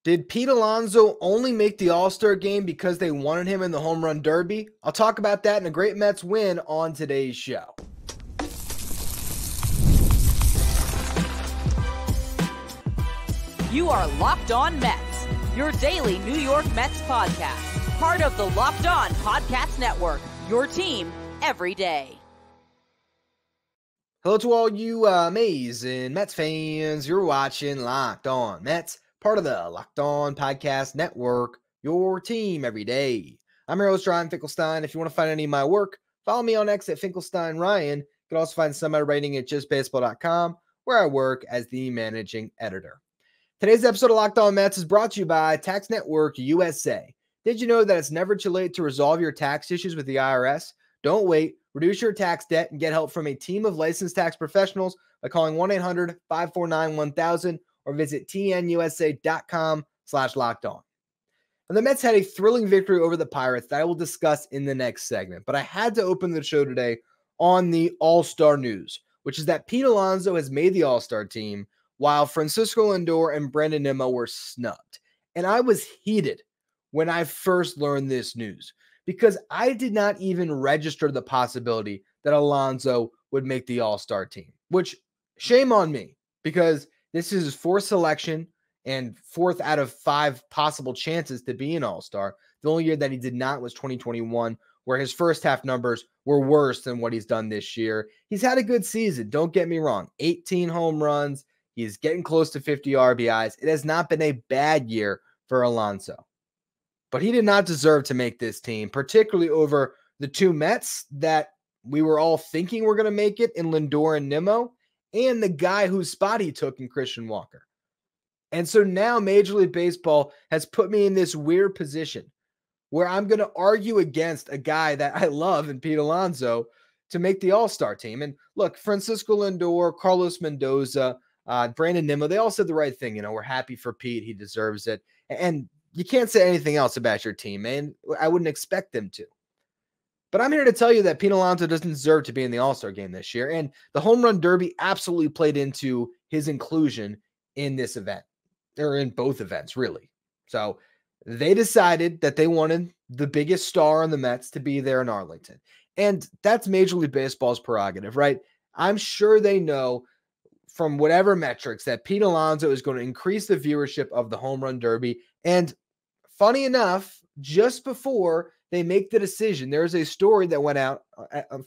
Did Pete Alonso only make the All-Star game because they wanted him in the Home Run Derby? I'll talk about that and a great Mets win on today's show. You are Locked On Mets, your daily New York Mets podcast. Part of the Locked On Podcast Network, your team every day. Hello to all you amazing Mets fans. You're watching Locked On Mets, part of the Locked On Podcast Network, your team every day. I'm your host, Ryan Finkelstein. If you want to find any of my work, follow me on X at Finkelstein Ryan. You can also find some of my writing at justbaseball.com, where I work as the managing editor. Today's episode of Locked On Mets is brought to you by Tax Network USA. Did you know that it's never too late to resolve your tax issues with the IRS? Don't wait. Reduce your tax debt and get help from a team of licensed tax professionals by calling 1-800-549-1000 or visit tnusa.com/lockedon. And the Mets had a thrilling victory over the Pirates that I will discuss in the next segment. But I had to open the show today on the All-Star news, which is that Pete Alonso has made the All-Star team while Francisco Lindor and Brandon Nimmo were snubbed. And I was heated when I first learned this news because I did not even register the possibility that Alonso would make the All-Star team, which shame on me because this is his fourth selection and fourth out of 5 possible chances to be an All-Star. The only year that he did not was 2021, where his first half numbers were worse than what he's done this year. He's had a good season, don't get me wrong. 18 home runs. He's getting close to 50 RBIs. It has not been a bad year for Alonso. But he did not deserve to make this team, particularly over the two Mets that we were all thinking were going to make it in Lindor and Nimmo, and the guy whose spot he took in Christian Walker. And so now Major League Baseball has put me in this weird position where I'm going to argue against a guy that I love in Pete Alonso to make the All-Star team. And look, Francisco Lindor, Carlos Mendoza, Brandon Nimmo, they all said the right thing. You know, we're happy for Pete. He deserves it. And you can't say anything else about your team, man. I wouldn't expect them to. But I'm here to tell you that Pete Alonso doesn't deserve to be in the All-Star game this year. And the Home Run Derby absolutely played into his inclusion in this event, or in both events, really. So they decided that they wanted the biggest star on the Mets to be there in Arlington. And that's Major League Baseball's prerogative, right? I'm sure they know from whatever metrics that Pete Alonso is going to increase the viewership of the Home Run Derby. And funny enough, just before they make the decision, there's a story that went out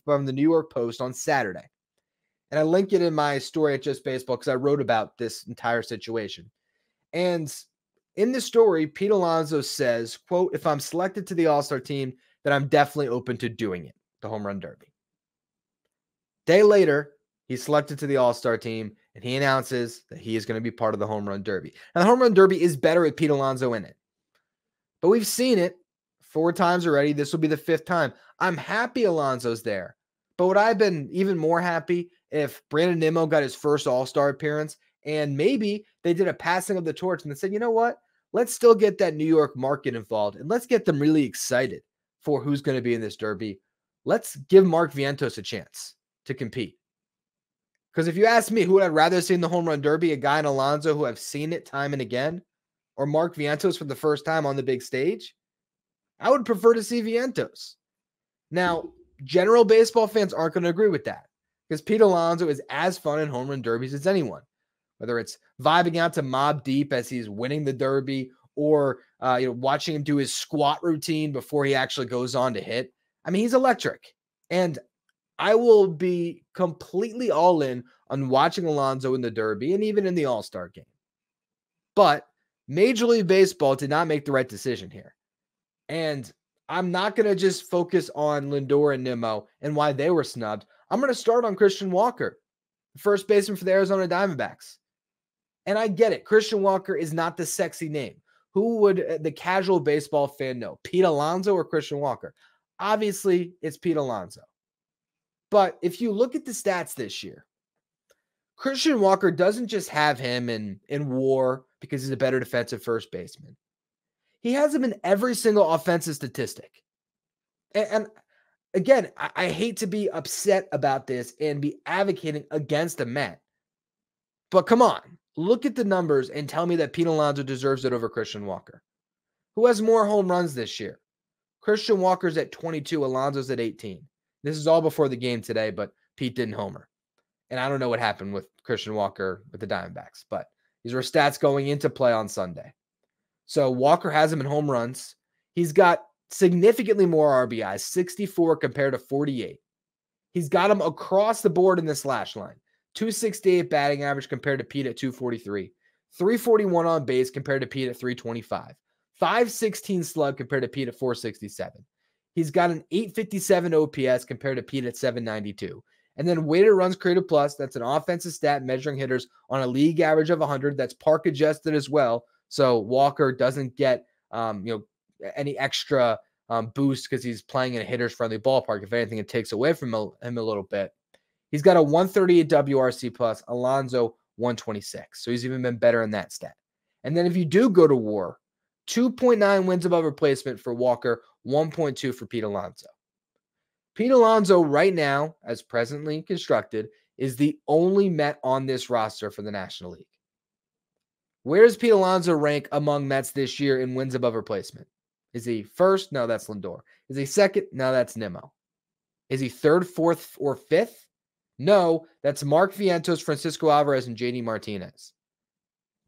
from the New York Post on Saturday. And I link it in my story at Just Baseball because I wrote about this entire situation. And in the story, Pete Alonso says, quote, "If I'm selected to the All-Star team, then I'm definitely open to doing it, the Home Run Derby." Day later, he's selected to the All-Star team, and he announces that he is going to be part of the Home Run Derby. Now, the Home Run Derby is better with Pete Alonso in it. But we've seen it 4 times already. This will be the 5th time. I'm happy Alonso's there. But would I have been even more happy if Brandon Nimmo got his first All-Star appearance and maybe they did a passing of the torch and they said, you know what? Let's still get that New York market involved and let's get them really excited for who's going to be in this Derby. Let's give Mark Vientos a chance to compete. Because if you ask me who would I rather see in the Home Run Derby, a guy in Alonso who I've seen it time and again, or Mark Vientos for the first time on the big stage, I would prefer to see Vientos. Now, general baseball fans aren't going to agree with that because Pete Alonso is as fun in Home Run Derbies as anyone, whether it's vibing out to Mobb Deep as he's winning the Derby or watching him do his squat routine before he actually goes on to hit. I mean, he's electric. And I will be completely all in on watching Alonso in the Derby and even in the All-Star game. But Major League Baseball did not make the right decision here. And I'm not going to just focus on Lindor and Nimmo and why they were snubbed. I'm going to start on Christian Walker, first baseman for the Arizona Diamondbacks. And I get it. Christian Walker is not the sexy name. Who would the casual baseball fan know? Pete Alonso or Christian Walker? Obviously, it's Pete Alonso. But if you look at the stats this year, Christian Walker doesn't just have him in WAR because he's a better defensive first baseman. He has him in every single offensive statistic. And again, I hate to be upset about this and be advocating against a Met. But come on. Look at the numbers and tell me that Pete Alonso deserves it over Christian Walker. Who has more home runs this year? Christian Walker's at 22, Alonso's at 18. This is all before the game today, but Pete didn't homer. And I don't know what happened with Christian Walker with the Diamondbacks, but these were stats going into play on Sunday. So Walker has him in home runs. He's got significantly more RBIs, 64 compared to 48. He's got him across the board in the slash line. 268 batting average compared to Pete at 243. 341 on base compared to Pete at 325. 516 slug compared to Pete at 467. He's got an 857 OPS compared to Pete at 792. And then weighted runs created plus, that's an offensive stat measuring hitters on a league average of 100. That's park adjusted as well. So Walker doesn't get any extra boost because he's playing in a hitter's friendly ballpark. If anything, it takes away from him a little bit. He's got a 138 WRC plus, Alonso 126. So he's even been better in that stat. And then if you do go to WAR, 2.9 wins above replacement for Walker, 1.2 for Pete Alonso. Pete Alonso right now, as presently constructed, is the only Met on this roster for the National League. Where does Pete Alonso rank among Mets this year in wins above replacement? Is he first? No, that's Lindor. Is he second? No, that's Nimmo. Is he third, fourth, or fifth? No, that's Mark Vientos, Francisco Alvarez, and JD Martinez.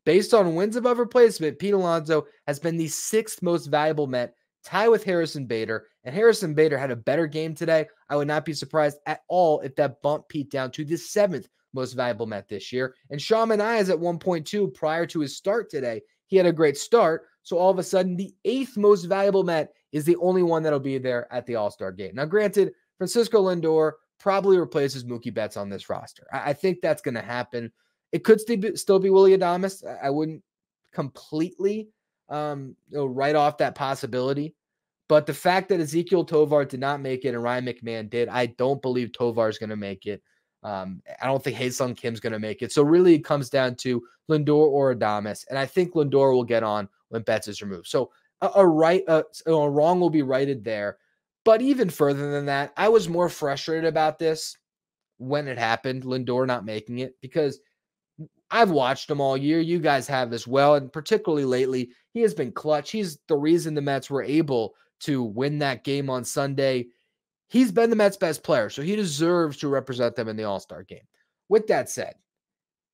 Based on wins above replacement, Pete Alonso has been the sixth most valuable Met, tied with Harrison Bader, and Harrison Bader had a better game today. I would not be surprised at all if that bumped Pete down to the seventh most valuable Met this year. And Sean Manaea is at 1.2 prior to his start today. He had a great start, so all of a sudden the eighth most valuable Met is the only one that'll be there at the All-Star game. Now, granted, Francisco Lindor probably replaces Mookie Betts on this roster. I think that's going to happen. It could still be Willy Adames. I wouldn't completely write off that possibility. But the fact that Ezekiel Tovar did not make it and Ryan McMahon did, I don't believe Tovar is going to make it. I don't think Hae-Sung Kim's going to make it. So really it comes down to Lindor or Adames. And I think Lindor will get on when Betts is removed. So a wrong will be righted there. But even further than that, I was more frustrated about this when it happened, Lindor not making it, because I've watched him all year. You guys have as well. And particularly lately, he has been clutch. He's the reason the Mets were able to win that game on Sunday. He's been the Mets' best player, so he deserves to represent them in the All-Star game. With that said,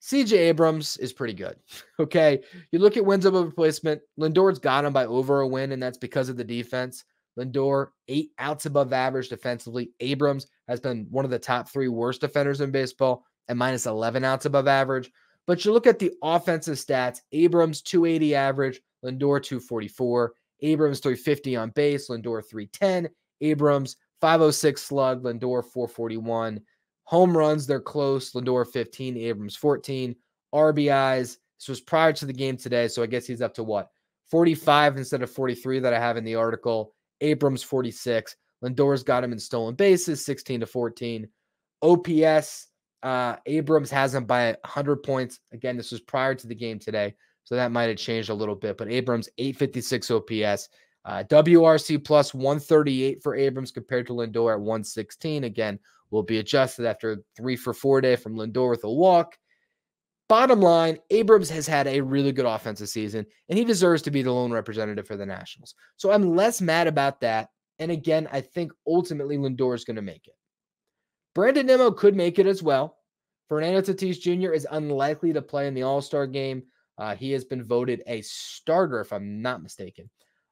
CJ Abrams is pretty good, okay? You look at wins above replacement, Lindor's got him by over a win, and that's because of the defense. Lindor, 8 outs above average defensively. Abrams has been one of the top 3 worst defenders in baseball at minus 11 outs above average. But you look at the offensive stats, Abrams, 280 average, Lindor, 244. Abrams, 350 on base, Lindor, 310. Abrams, 506 slug, Lindor, 441. Home runs, they're close. Lindor, 15, Abrams, 14. RBIs, this was prior to the game today, so I guess he's up to what? 45 instead of 43 that I have in the article. Abrams, 46. Lindor's got him in stolen bases, 16 to 14. OPS, Abrams has him by 100 points. Again, this was prior to the game today, so that might have changed a little bit. But Abrams, 856 OPS. WRC plus 138 for Abrams compared to Lindor at 116. Again, will be adjusted after 3 for 4 day from Lindor with a walk. Bottom line, Abrams has had a really good offensive season, and he deserves to be the lone representative for the Nationals. So I'm less mad about that. And again, I think ultimately Lindor is going to make it. Brandon Nimmo could make it as well. Fernando Tatis Jr. is unlikely to play in the All-Star game. He has been voted a starter, if I'm not mistaken.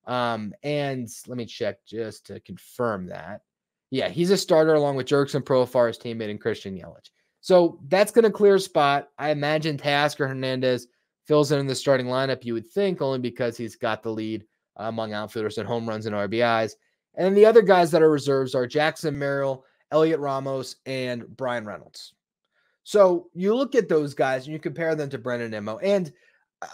And let me check just to confirm that. Yeah, he's a starter along with Jurickson Profar, his teammate, and Christian Yelich. So that's going to clear a spot. I imagine Teoscar Hernandez fills in the starting lineup, you would think, only because he's got the lead among outfielders in home runs and RBIs. And then the other guys that are reserves are Jackson Merrill, Elliot Ramos, and Brian Reynolds. So you look at those guys and you compare them to Brandon Nimmo. And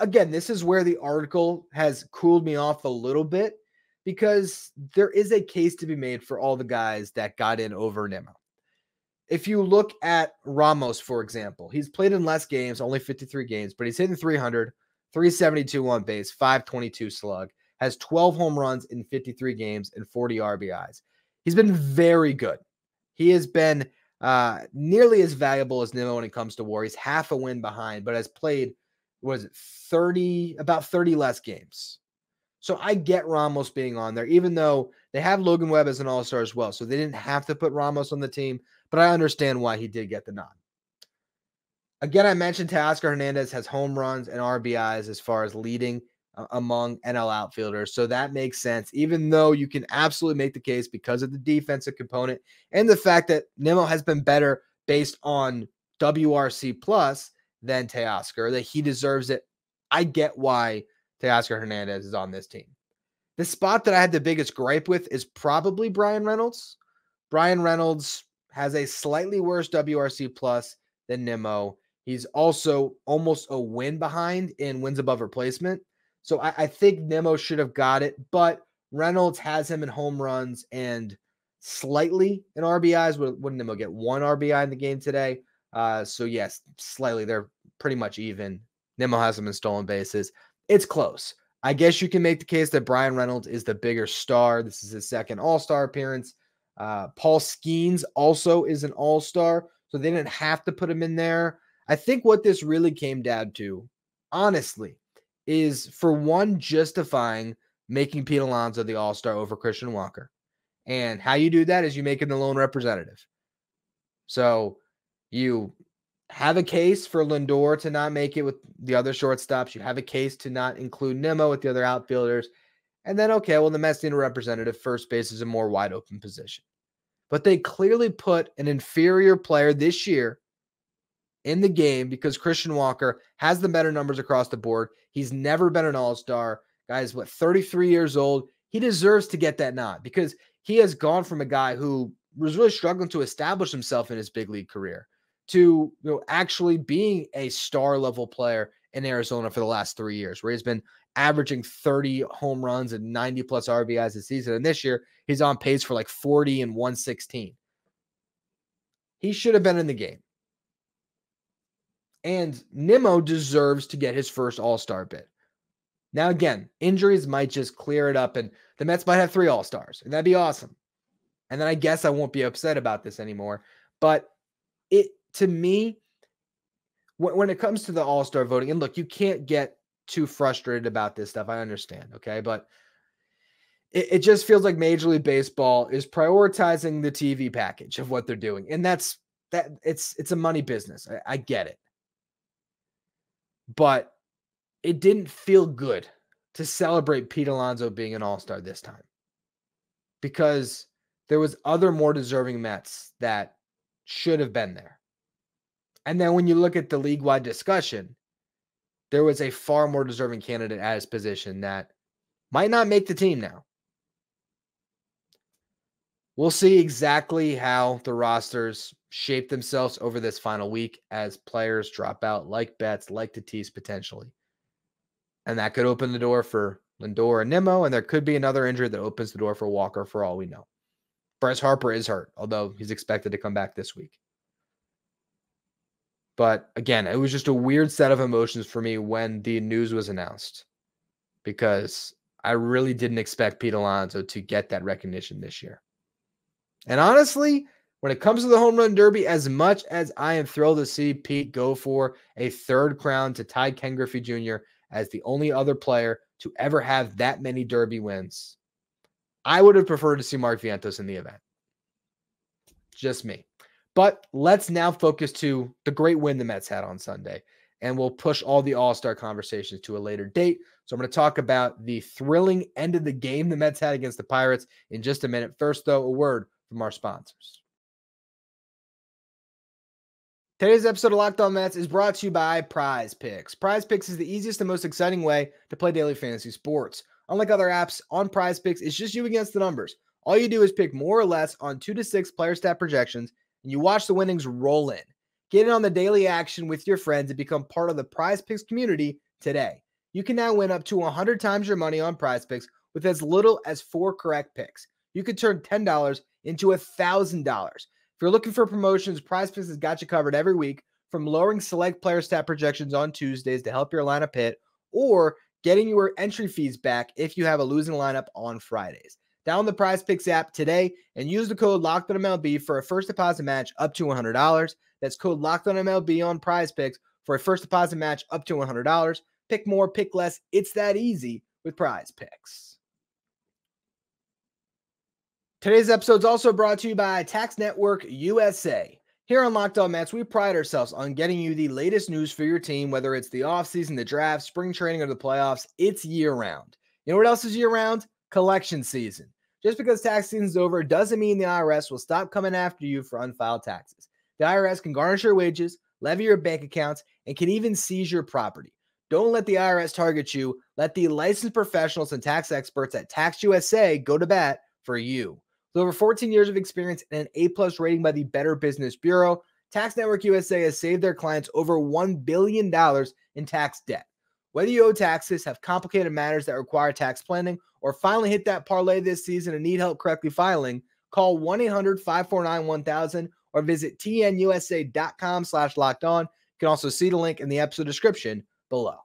again, this is where the article has cooled me off a little bit, because there is a case to be made for all the guys that got in over Nimmo. If you look at Ramos, for example, he's played in less games, only 53 games, but he's hitting 300, 372 on base, 522 slug, has 12 home runs in 53 games and 40 RBIs. He's been very good. He has been nearly as valuable as Nimmo when it comes to WAR. He's half a win behind, but has played was it 30, about 30 less games. So I get Ramos being on there, even though they have Logan Webb as an all-star as well. So they didn't have to put Ramos on the team, but I understand why he did get the nod. Again, I mentioned Teoscar Hernandez has home runs and RBIs as far as leading among NL outfielders. So that makes sense, even though you can absolutely make the case because of the defensive component and the fact that Nimmo has been better based on WRC plus than Teoscar, that he deserves it. I get why Teoscar Hernandez is on this team. The spot that I had the biggest gripe with is probably Brian Reynolds. Brian Reynolds has a slightly worse WRC plus than Nimmo. He's also almost a win behind in wins above replacement. So I think Nimmo should have got it, but Reynolds has him in home runs and slightly in RBIs. What did Nimmo get? 1 RBI in the game today. So yes, slightly. They're pretty much even. Nimmo has him in stolen bases. It's close. I guess you can make the case that Brian Reynolds is the bigger star. This is his second all-star appearance. Paul Skeens also is an all-star, so they didn't have to put him in there. I think what this really came down to, honestly, is for one, justifying making Pete Alonso the all-star over Christian Walker. And how you do that is you make him the lone representative. So you have a case for Lindor to not make it with the other shortstops. You have a case to not include Nimmo with the other outfielders. And then, okay, well, the Mets need a representative. First base is a more wide open position. But they clearly put an inferior player this year in the game because Christian Walker has the better numbers across the board. He's never been an all-star. Guy's, 33 years old. He deserves to get that nod because he has gone from a guy who was really struggling to establish himself in his big league career to actually being a star-level player in Arizona for the last 3 years, where he's been averaging 30 home runs and 90-plus RBIs a season. And this year, he's on pace for 40 and 116. He should have been in the game. And Nimmo deserves to get his first all-star bid. Now, again, injuries might just clear it up, and the Mets might have 3 all-stars, and that'd be awesome. And then I guess I won't be upset about this anymore. But to me, when it comes to the all-star voting, and look, you can't get too frustrated about this stuff. I understand, okay? But it just feels like Major League Baseball is prioritizing the TV package of what they're doing. And it's a money business. I get it. But it didn't feel good to celebrate Pete Alonso being an all-star this time because there was other more deserving Mets that should have been there. And then when you look at the league-wide discussion, there was a far more deserving candidate at his position that might not make the team now. We'll see exactly how the rosters shape themselves over this final week as players drop out like Betts, like Tatis potentially. And that could open the door for Lindor and Nimmo, and there could be another injury that opens the door for Walker for all we know. Bryce Harper is hurt, although he's expected to come back this week. But again, it was just a weird set of emotions for me when the news was announced because I really didn't expect Pete Alonso to get that recognition this year. And honestly, when it comes to the home run derby, as much as I am thrilled to see Pete go for a 3rd crown to tie Ken Griffey Jr. as the only other player to ever have that many derby wins, I would have preferred to see Mark Vientos in the event. Just me. But let's now focus to the great win the Mets had on Sunday, and we'll push all the all-star conversations to a later date. So I'm going to talk about the thrilling end of the game the Mets had against the Pirates in just a minute. First, though, a word from our sponsors. Today's episode of Locked On Mets is brought to you by Prize Picks. Prize Picks is the easiest and most exciting way to play daily fantasy sports. Unlike other apps, on Prize Picks, it's just you against the numbers. All you do is pick more or less on 2 to 6 player stat projections, and you watch the winnings roll in. Get in on the daily action with your friends and become part of the Prize Picks community today. You can now win up to 100 times your money on Prize Picks with as little as 4 correct picks. You could turn $10 into $1,000. If you're looking for promotions, Prize Picks has got you covered every week, from lowering select player stat projections on Tuesdays to help your lineup hit, or getting your entry fees back if you have a losing lineup on Fridays. Download the Prize Picks app today and use the code LOCKEDONMLB for a first deposit match up to $100. That's code LOCKEDONMLB on Prize Picks for a first deposit match up to $100. Pick more, pick less. It's that easy with Prize Picks. Today's episode is also brought to you by Tax Network USA. Here on Locked On Mets, we pride ourselves on getting you the latest news for your team, whether it's the offseason, the draft, spring training, or the playoffs. It's year-round. You know what else is year-round? Collection season. Just because tax season is over doesn't mean the IRS will stop coming after you for unfiled taxes. The IRS can garnish your wages, levy your bank accounts, and can even seize your property. Don't let the IRS target you. Let the licensed professionals and tax experts at Tax USA go to bat for you. With over 14 years of experience and an A+ rating by the Better Business Bureau, Tax Network USA has saved their clients over $1 billion in tax debt. Whether you owe taxes, have complicated matters that require tax planning, or finally hit that parlay this season and need help correctly filing, call 1-800-549-1000 or visit tnusa.com/lockedon. You can also see the link in the episode description below.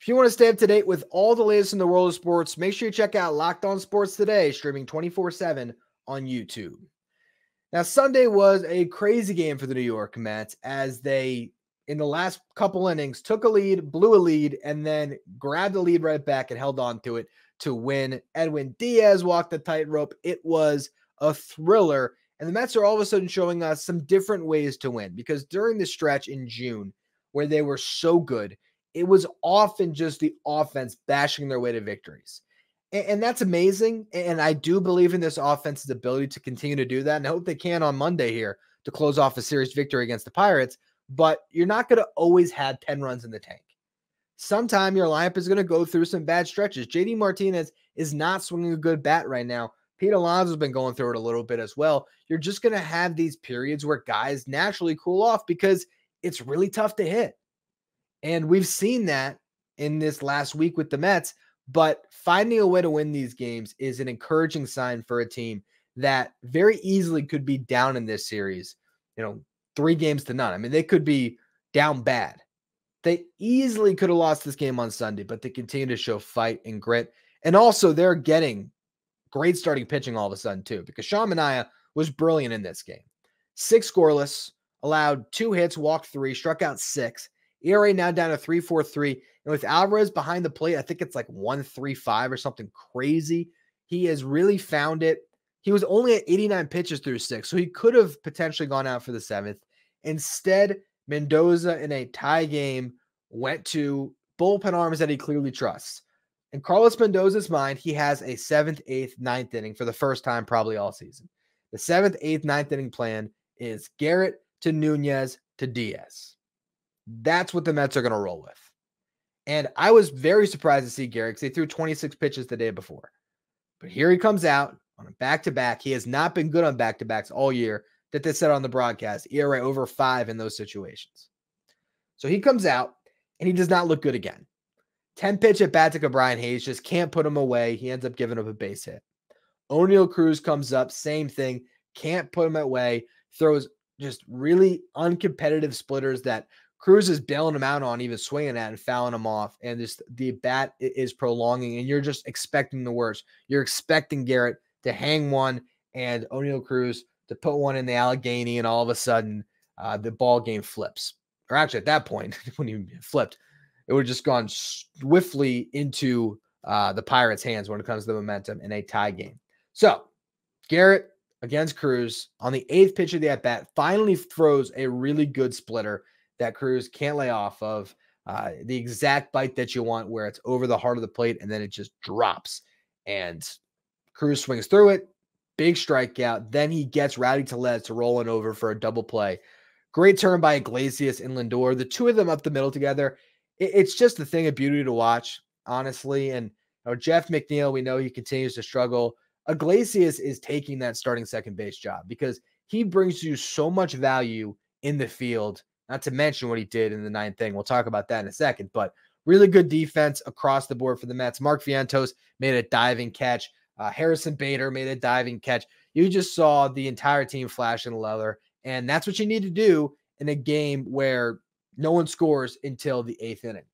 If you want to stay up to date with all the latest in the world of sports, make sure you check out Locked On Sports Today, streaming 24/7 on YouTube. Now, Sunday was a crazy game for the New York Mets as they, in the last couple innings, took a lead, blew a lead, and then grabbed the lead right back and held on to it to win. Edwin Diaz walked the tightrope. It was a thriller, and the Mets are all of a sudden showing us some different ways to win, because during the stretch in June where they were so good, it was often just the offense bashing their way to victories. And that's amazing. And I do believe in this offense's ability to continue to do that. And I hope they can on Monday here to close off a series victory against the Pirates. But you're not going to always have 10 runs in the tank. Sometime your lineup is going to go through some bad stretches. JD Martinez is not swinging a good bat right now. Pete Alonso has been going through it a little bit as well. You're just going to have these periods where guys naturally cool off because it's really tough to hit. And we've seen that in this last week with the Mets, but finding a way to win these games is an encouraging sign for a team that very easily could be down in this series, 3-0. I mean, they could be down bad. They easily could have lost this game on Sunday, but they continue to show fight and grit. And also they're getting great starting pitching all of a sudden too, because Sean Manaea was brilliant in this game. 6 scoreless, allowed 2 hits, walked 3, struck out 6. ERA now down to 3.43. And with Alvarez behind the plate, I think it's like 1.35 or something crazy. He has really found it. He was only at 89 pitches through 6, so he could have potentially gone out for the 7th. Instead, Mendoza in a tie game went to bullpen arms that he clearly trusts. In Carlos Mendoza's mind, he has a 7th, 8th, 9th inning for the first time probably all season. The 7th, 8th, 9th inning plan is Garrett to Nunez to Diaz. That's what the Mets are going to roll with. And I was very surprised to see Garrett because he threw 26 pitches the day before. But here he comes out on a back-to-back. He has not been good on back-to-backs all year that they said on the broadcast. ERA over 5 in those situations. So he comes out, and he does not look good again. 10-pitch at bat to Brian Hayes, just can't put him away. He ends up giving up a base hit. O'Neal Cruz comes up, same thing. Can't put him away. Throws just really uncompetitive splitters that Cruz is bailing him out on, even swinging at and fouling him off. And just the bat is prolonging, and you're just expecting the worst. You're expecting Garrett to hang one and O'Neal Cruz to put one in the Allegheny, and all of a sudden the ball game flips. Or actually, at that point, when he flipped, it would have just gone swiftly into the Pirates' hands when it comes to the momentum in a tie game. So Garrett against Cruz on the 8th pitch of the at-bat finally throws a really good splitter that Cruz can't lay off of, the exact bite that you want where it's over the heart of the plate and then it just drops. And Cruz swings through it, big strikeout. Then he gets Rowdy Tellez to roll in over for a double play. Great turn by Iglesias and Lindor. The two of them up the middle together. It's just a thing of beauty to watch, honestly. And Jeff McNeil, we know he continues to struggle. Iglesias is taking that starting second base job because he brings you so much value in the field. Not to mention what he did in the 9th inning. We'll talk about that in a second, but really good defense across the board for the Mets. Mark Vientos made a diving catch. Harrison Bader made a diving catch. You just saw the entire team flash in leather, and that's what you need to do in a game where no one scores until the 8th inning.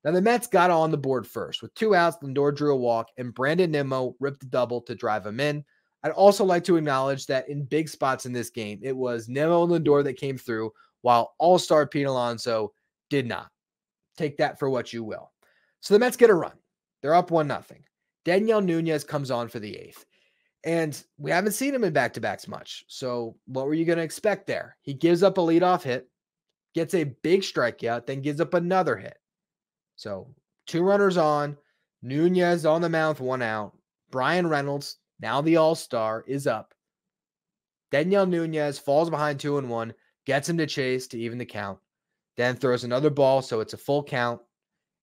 Now, the Mets got on the board first. With 2 outs, Lindor drew a walk, and Brandon Nimmo ripped a double to drive him in. I'd also like to acknowledge that in big spots in this game, it was Nimmo and Lindor that came through, while all-star Pete Alonso did not. Take that for what you will. So the Mets get a run. They're up 1-0. Daniel Nunez comes on for the 8th. And we haven't seen him in back-to-backs much. So what were you going to expect there? He gives up a leadoff hit, gets a big strikeout, then gives up another hit. So 2 runners on, Nunez on the mound with 1 out. Brian Reynolds, now the all-star, is up. Daniel Nunez falls behind 2-1, gets him to chase to even the count, then throws another ball, so it's a full count,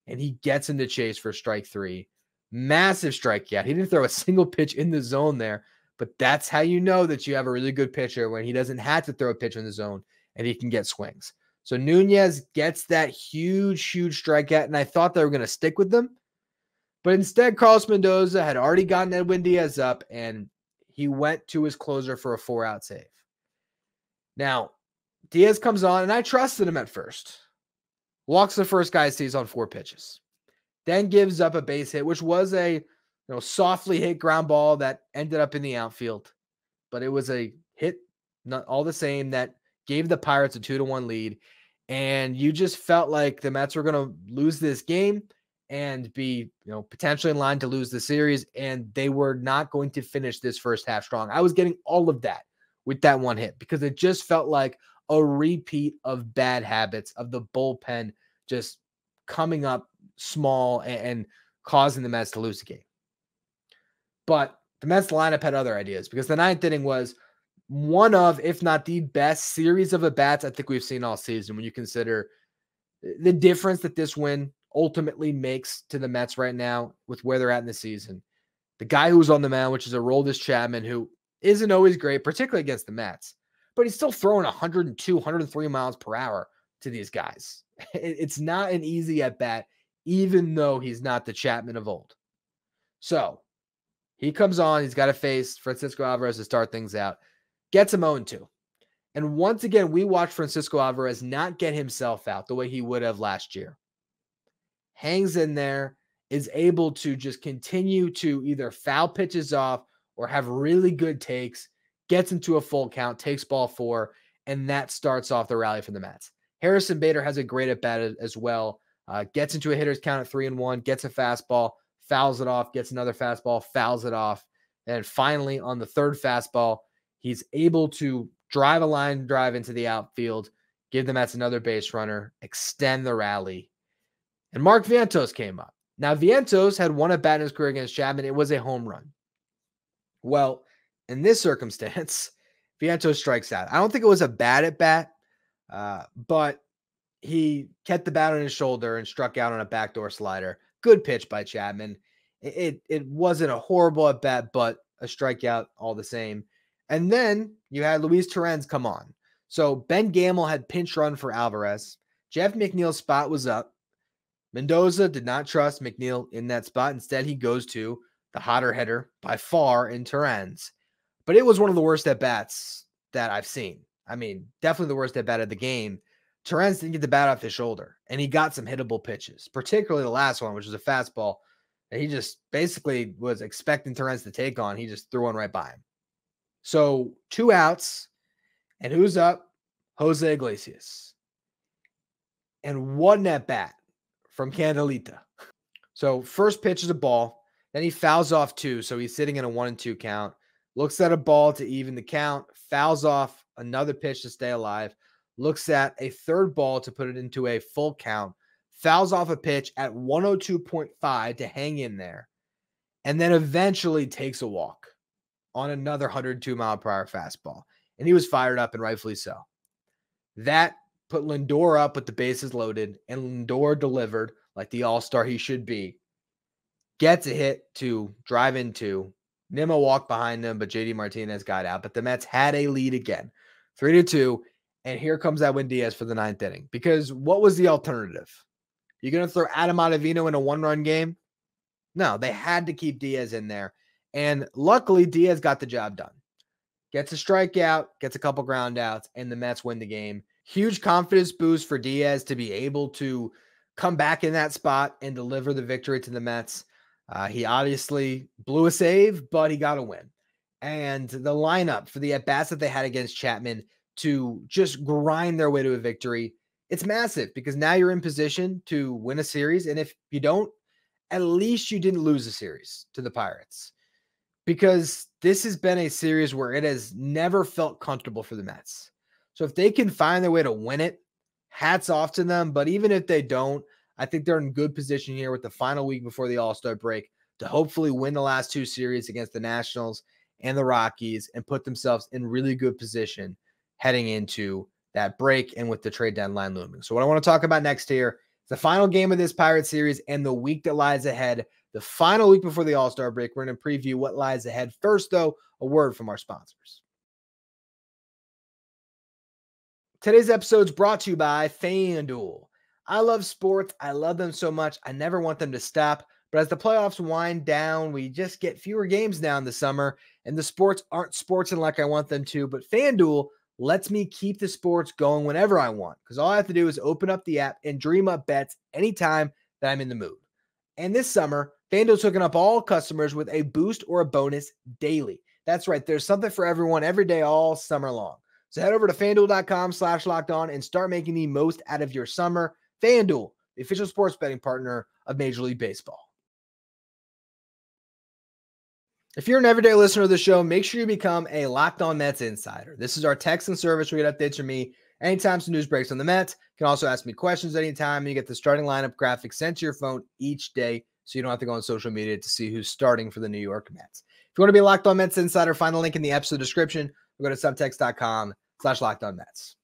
and he gets him to chase for strike 3. Massive strikeout. He didn't throw a single pitch in the zone there, but that's how you know that you have a really good pitcher, when he doesn't have to throw a pitch in the zone and he can get swings. So Nunez gets that huge strikeout, and I thought they were going to stick with them. But instead, Carlos Mendoza had already gotten Edwin Diaz up, and he went to his closer for a 4-out save. Now, Diaz comes on, and I trusted him at first. Walks the first guy he sees on 4 pitches. Then gives up a base hit, which was a softly hit ground ball that ended up in the outfield. But it was a hit, not all the same, that gave the Pirates a 2-1 lead. And you just felt like the Mets were going to lose this game and be potentially in line to lose the series. And they were not going to finish this first half strong. I was getting all of that with that one hit, because it just felt like a repeat of bad habits of the bullpen just coming up small and causing the Mets to lose the game. But the Mets lineup had other ideas, because the 9th inning was one of, if not the best series of at-bats I think we've seen all season, when you consider the difference that this win ultimately makes to the Mets right now with where they're at in the season. The guy who was on the mound, which is Aroldis Chapman, who isn't always great, particularly against the Mets, but he's still throwing 102, 103 miles per hour to these guys. It's not an easy at-bat, even though he's not the Chapman of old. So he comes on. He's got to face Francisco Alvarez to start things out. Gets him 0-2. And once again, we watched Francisco Alvarez not get himself out the way he would have last year. Hangs in there, is able to just continue to either foul pitches off or have really good takes, gets into a full count, takes ball 4, and that starts off the rally for the Mets. Harrison Bader has a great at-bat as well. Gets into a hitter's count at 3-1, gets a fastball, fouls it off, gets another fastball, fouls it off. And finally, on the 3rd fastball, he's able to drive a line drive into the outfield, give the Mets another base runner, extend the rally. And Mark Vientos came up. Now, Vientos had one at-bat in his career against Chapman. It was a home run. Well, in this circumstance, Vientos strikes out. I don't think it was a bad at-bat, but he kept the bat on his shoulder and struck out on a backdoor slider. Good pitch by Chapman. It wasn't a horrible at-bat, but a strikeout all the same. And then you had Luis Torrens come on. So Ben Gamel had pinch run for Alvarez. Jeff McNeil's spot was up. Mendoza did not trust McNeil in that spot. Instead, he goes to the hotter hitter by far in Torrens. But it was one of the worst at-bats that I've seen. I mean, definitely the worst at-bat of the game. Torrens didn't get the bat off his shoulder, and he got some hittable pitches, particularly the last one, which was a fastball that he just basically was expecting Torrens to take on. He just threw one right by him. So 2 outs, and who's up? Jose Iglesias. And one at-bat from Candelita. So first pitch is a ball, then he fouls off 2, so he's sitting in a 1-2 count, looks at a ball to even the count, fouls off another pitch to stay alive, looks at a 3rd ball to put it into a full count, fouls off a pitch at 102.5 to hang in there, and then eventually takes a walk on another 102-mile-per-hour fastball. And he was fired up, and rightfully so. That put Lindor up with the bases loaded, and Lindor delivered like the all-star he should be. Gets a hit to drive into. Nimmo walked behind him, but JD Martinez got out. But the Mets had a lead again, 3-2. And here comes Edwin Diaz for the 9th inning. Because what was the alternative? You're going to throw Adam Ottavino in a 1-run game? No, they had to keep Diaz in there. And luckily, Diaz got the job done. Gets a strikeout, gets a couple ground outs, and the Mets win the game. Huge confidence boost for Diaz to be able to come back in that spot and deliver the victory to the Mets. He obviously blew a save, but he got a win. And the lineup for the at-bats that they had against Chapman to just grind their way to a victory, it's massive because now you're in position to win a series. And if you don't, at least you didn't lose a series to the Pirates, because this has been a series where it has never felt comfortable for the Mets. So if they can find their way to win it, hats off to them. But even if they don't, I think they're in good position here with the final week before the All-Star break to hopefully win the last two series against the Nationals and the Rockies and put themselves in really good position heading into that break and with the trade deadline looming. So what I want to talk about next here is the final game of this Pirate series and the week that lies ahead, the final week before the All-Star break. We're going to preview what lies ahead. First, though, a word from our sponsors. Today's episode is brought to you by FanDuel. I love sports. I love them so much. I never want them to stop. But as the playoffs wind down, we just get fewer games now in the summer, and the sports aren't sportsing like I want them to. But FanDuel lets me keep the sports going whenever I want, because all I have to do is open up the app and dream up bets anytime that I'm in the mood. And this summer, FanDuel's hooking up all customers with a boost or a bonus daily. That's right. There's something for everyone every day all summer long. So head over to FanDuel.com/lockedon and start making the most out of your summer. FanDuel, the official sports betting partner of Major League Baseball. If you're an everyday listener of the show, make sure you become a Locked On Mets insider. This is our text and service where you get updates from me anytime some news breaks on the Mets. You can also ask me questions anytime, and you get the starting lineup graphic sent to your phone each day, so you don't have to go on social media to see who's starting for the New York Mets. If you want to be a Locked On Mets insider, find the link in the episode description. We'll go to subtext.com/LockedOnMets.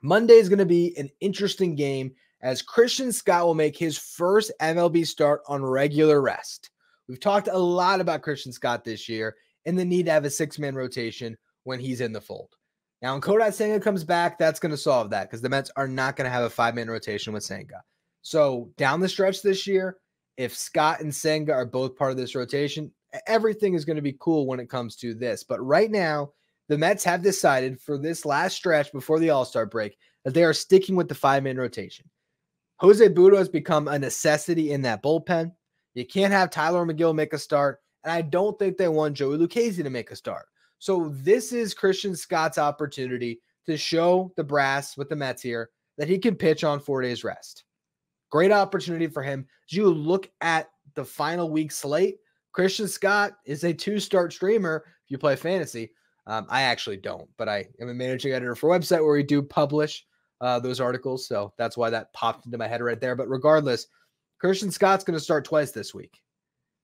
Monday is going to be an interesting game as Christian Scott will make his first MLB start on regular rest. We've talked a lot about Christian Scott this year and the need to have a six-man rotation when he's in the fold. Now, when Kodai Senga comes back, that's going to solve that because the Mets are not going to have a five-man rotation with Senga. So down the stretch this year, if Scott and Senga are both part of this rotation, everything is going to be cool when it comes to this. But right now, the Mets have decided for this last stretch before the All-Star break that they are sticking with the five-man rotation. Jose Butto has become a necessity in that bullpen. You can't have Tyler McGill make a start, and I don't think they want Joey Lucchesi to make a start. So this is Christian Scott's opportunity to show the brass with the Mets here that he can pitch on 4 days rest. Great opportunity for him. As you look at the final week slate, Christian Scott is a 2-start streamer if you play fantasy. I actually don't, but I am a managing editor for a website where we do publish those articles, so that's why that popped into my head right there. But regardless, Christian Scott's going to start twice this week.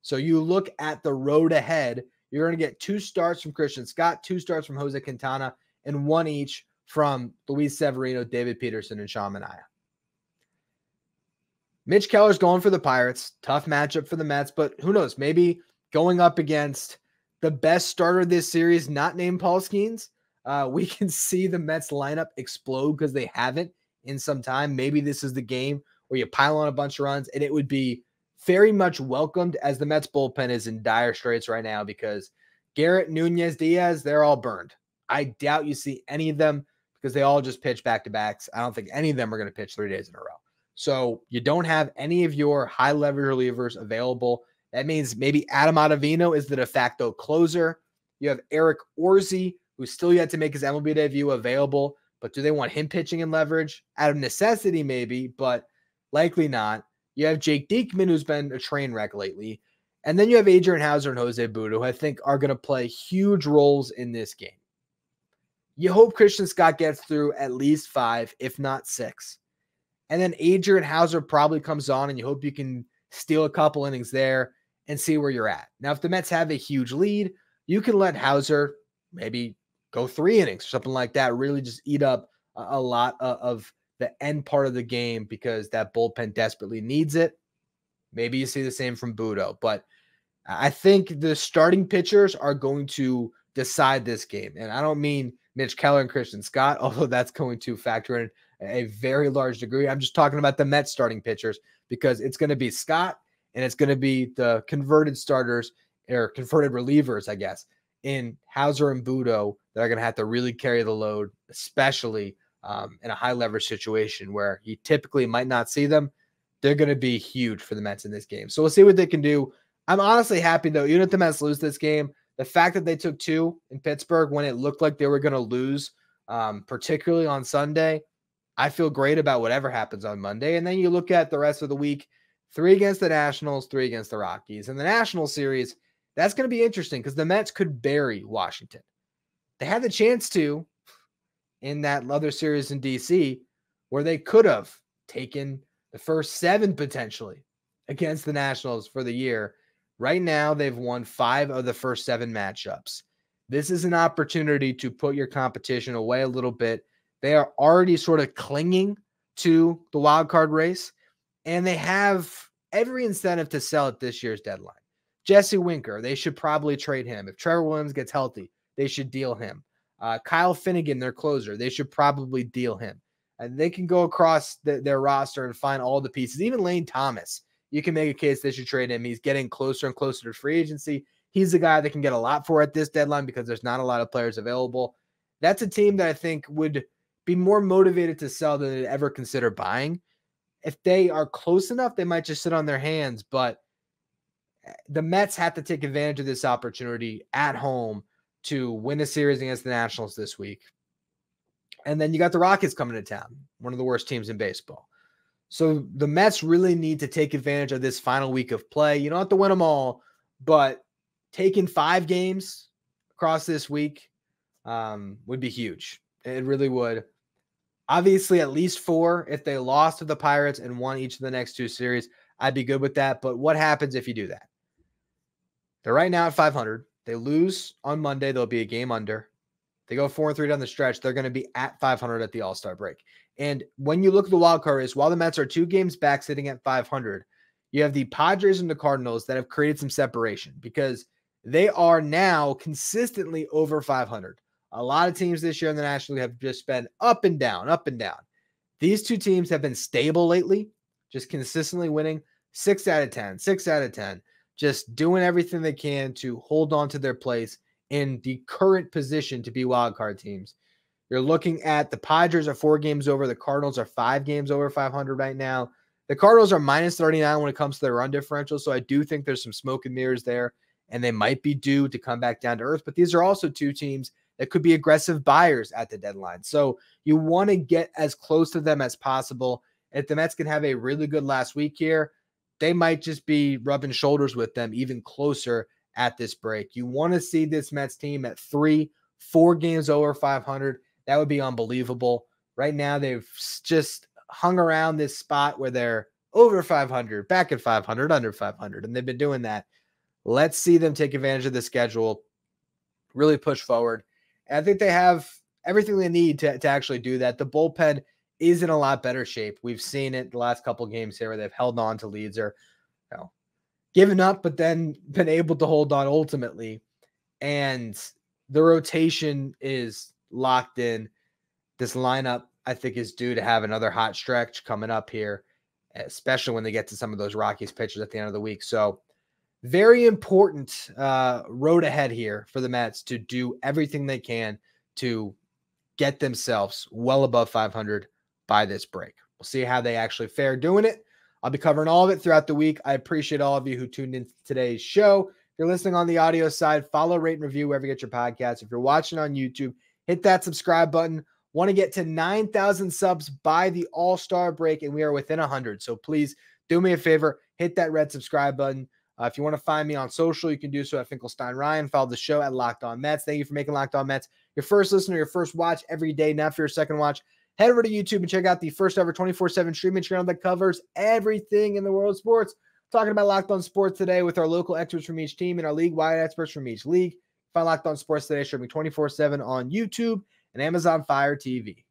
So you look at the road ahead, you're going to get 2 starts from Christian Scott, 2 starts from Jose Quintana, and 1 each from Luis Severino, David Peterson, and Sean Manaea. Mitch Keller's going for the Pirates. Tough matchup for the Mets, but who knows? Maybe going up against the best starter of this series, not named Paul Skeens, we can see the Mets lineup explode because they haven't in some time. Maybe this is the game where you pile on a bunch of runs, and it would be very much welcomed as the Mets bullpen is in dire straits right now because Garrett, Nunez, Diaz, they're all burned. I doubt you see any of them because they all just pitch back-to-backs. I don't think any of them are going to pitch 3 days in a row. So you don't have any of your high-leverage relievers available. That means maybe Adam Ottavino is the de facto closer. You have Eric Orsi, who's still yet to make his MLB debut, available. But do they want him pitching in leverage? Out of necessity, maybe, but likely not. You have Jake Diekman, who's been a train wreck lately. And then you have Adrian Hauser and Jose Butto, who I think are going to play huge roles in this game. You hope Christian Scott gets through at least 5, if not 6. And then Adrian Hauser probably comes on, and you hope you can steal a couple innings there and see where you're at. Now, if the Mets have a huge lead, you can let Hauser maybe go 3 innings or something like that, really just eat up a lot of the end part of the game because that bullpen desperately needs it. Maybe you see the same from Butto, but I think the starting pitchers are going to decide this game. And I don't mean Mitch Keller and Christian Scott, although that's going to factor in a very large degree. I'm just talking about the Mets starting pitchers because it's going to be Scott and it's going to be the converted starters or converted relievers, I guess, in Hauser and Butto that are going to have to really carry the load, especially in a high leverage situation where you typically might not see them. They're going to be huge for the Mets in this game. So we'll see what they can do. I'm honestly happy, though, even if the Mets lose this game, the fact that they took 2 in Pittsburgh when it looked like they were going to lose particularly on Sunday. I feel great about whatever happens on Monday. And then you look at the rest of the week, 3 against the Nationals, 3 against the Rockies. And the National Series, that's going to be interesting because the Mets could bury Washington. They had the chance to in that other series in DC where they could have taken the first 7 potentially against the Nationals for the year. Right now, they've won 5 of the first 7 matchups. This is an opportunity to put your competition away a little bit. They are already sort of clinging to the wild card race, and they have every incentive to sell at this year's deadline. Jesse Winker, they should probably trade him. If Trevor Williams gets healthy, they should deal him. Kyle Finnegan, their closer, they should probably deal him. And they can go across their roster and find all the pieces. Even Lane Thomas, you can make a case they should trade him. He's getting closer and closer to free agency. He's the guy that can get a lot for at this deadline because there's not a lot of players available. That's a team that I think would be more motivated to sell than they'd ever consider buying. If they are close enough, they might just sit on their hands. But the Mets have to take advantage of this opportunity at home to win a series against the Nationals this week. And then you got the Rockets coming to town, one of the worst teams in baseball. So the Mets really need to take advantage of this final week of play. You don't have to win them all, but taking 5 games across this week would be huge. It really would. Obviously, at least 4 if they lost to the Pirates and won each of the next 2 series. I'd be good with that. But what happens if you do that? They're right now at 500. They lose on Monday. They'll be a game under. They go 4-3 down the stretch. They're going to be at 500 at the All-Star break. And when you look at the wild card race, while the Mets are 2 games back sitting at 500, you have the Padres and the Cardinals that have created some separation because they are now consistently over 500. A lot of teams this year in the National League have just been up and down, up and down. These 2 teams have been stable lately, just consistently winning 6 out of 10, 6 out of 10, just doing everything they can to hold on to their place in the current position to be wildcard teams. You're looking at the Padres are 4 games over. The Cardinals are 5 games over 500 right now. The Cardinals are minus 39 when it comes to their run differential. So I do think there's some smoke and mirrors there, and they might be due to come back down to earth. But these are also 2 teams that could be aggressive buyers at the deadline. So you want to get as close to them as possible. If the Mets can have a really good last week here, they might just be rubbing shoulders with them even closer at this break. You want to see this Mets team at 3-4 games over 500. That would be unbelievable. Right now, they've just hung around this spot where they're over 500, back at 500, under 500, and they've been doing that. Let's see them take advantage of the schedule, really push forward. And I think they have everything they need to actually do that. The bullpen is in a lot better shape. We've seen it the last couple games here where they've held on to leads or given up, but then been able to hold on ultimately. And the rotation is locked in. This lineup, I think, is due to have another hot stretch coming up here, especially when they get to some of those Rockies pitchers at the end of the week. So very important road ahead here for the Mets to do everything they can to get themselves well above 500 by this break. We'll see how they actually fare doing it. I'll be covering all of it throughout the week. I appreciate all of you who tuned in to today's show. If you're listening on the audio side, follow, rate, and review wherever you get your podcasts. If you're watching on YouTube, hit that subscribe button. Want to get to 9,000 subs by the All-Star break, and we are within 100. So please do me a favor, hit that red subscribe button. If you want to find me on social, you can do so at Finkelstein Ryan. Follow the show at Locked On Mets. Thank you for making Locked On Mets your first listener, your first watch every day. Now for your second watch, head over to YouTube and check out the first ever 24/7 streaming channel that covers everything in the world of sports. Talking about Locked On Sports today with our local experts from each team and our league-wide experts from each league. Find Locked On Sports today streaming 24/7 on YouTube and Amazon Fire TV.